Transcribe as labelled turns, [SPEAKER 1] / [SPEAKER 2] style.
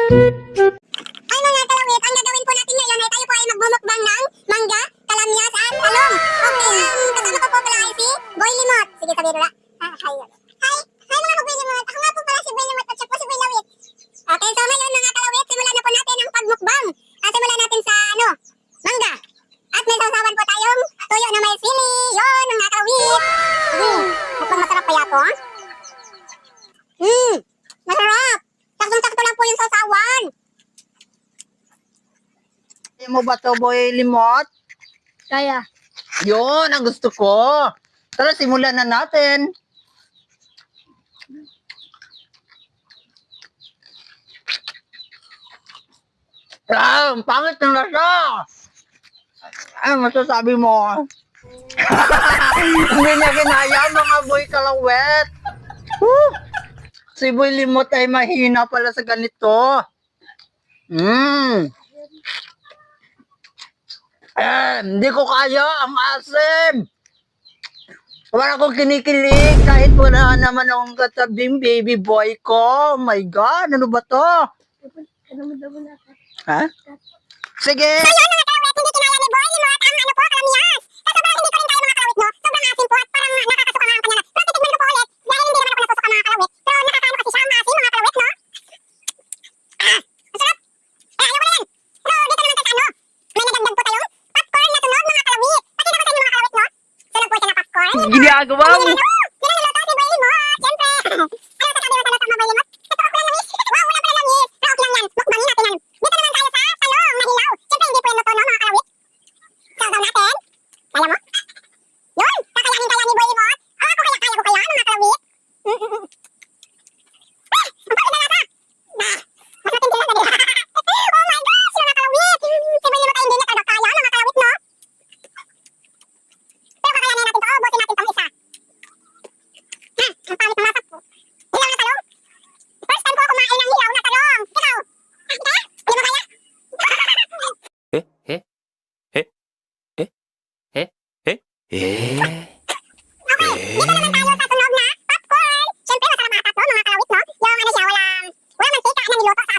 [SPEAKER 1] Ay mga kalawit, ang gagawin po natin ngayon ay tayo po ay magbumukbang ng mangga, kalamyas at talong. Okay, kasama ko po pala ay si Boy Limot. Sige, sabihin mo na. Hi mga Boy Limot. Ako nga po pala si Boy Limot at siya po si Boy Lawit. Okay, so ngayon mga kalawit, simulan na po natin ang pagmukbang. Simulan natin sa mangga. At may sausawan po tayong tuyo na may sili. Yun, mga kalawit. Mukhang masarap kaya po. Masarap. Saktong-sakto lang po yung sausawan.
[SPEAKER 2] Kaya mo ba to, Boy Limot?
[SPEAKER 3] Kaya.
[SPEAKER 2] Yun, ang gusto ko. Tara, simulan na natin. Ang pangit ng lasa. Ano masasabi mo? Hindi niya kinaya, mga boy kalawet. Woo! Si Boy Limot ay mahina pala sa ganito. Hindi ko kaya, ang asim. Wala akong kinikilig kahit wala naman akong katabing baby boy ko. Oh my God, ano ba to? Ha? Sige.
[SPEAKER 1] So yun mga kalawit, hindi kinaya ni Boy Limot ang po, kalamyas. Kasi sobrang hindi ko rin kaya mga kalawit no. Sobrang asim po at parang nakakasuka nga ang kanya na. Pero titignan ko po ulit, dahil hindi naman ako nasusuka mga kalawit. Pero nakakaano kasi siya, maasim mga kalawit no. Masarap. Ayaw ko na yan. Pero dito naman tayo sa may nadagdag po tayong popcorn na tunog mga kalawit. Pakita ko sa inyo mga kalawit no. Sunog po siya na popcorn.
[SPEAKER 2] Ginagawa mo.
[SPEAKER 1] Nilaluto si Boy Limot, siyempre. Ano sasabi mo sa Boy Limot? Ito ako lang langis. Wow, wala pala langis. Pero okay lang yan. Mukbangin natin yan. Dito naman tayo sa talong na hilaw. Siyempre hindi po yung luto no mga kalawit. Sausaw natin. Kaya mo? Yun! Kakayanin kaya ni Boy Limot. Ako kaya ko kaya mga kalawit. Ang pagod na lasa. Mas matindi lang sa nila. Oh my gosh! Mga kalawit! Si Boy Limot ay hindi niya talaga kaya mga kalawit no? Pero kakayanin natin to. Butin natin pang isa. Ang pangit ng lasa po. Hilaw na talong. First time ko kumain ng hilaw na talong. Ikaw? Kaya? Hindi mo kaya? Dito naman tayo sa tunog na popcorn. Siyempre masarap matas no mga kalawit no. Yung ano siya, walang mantika na niluto sa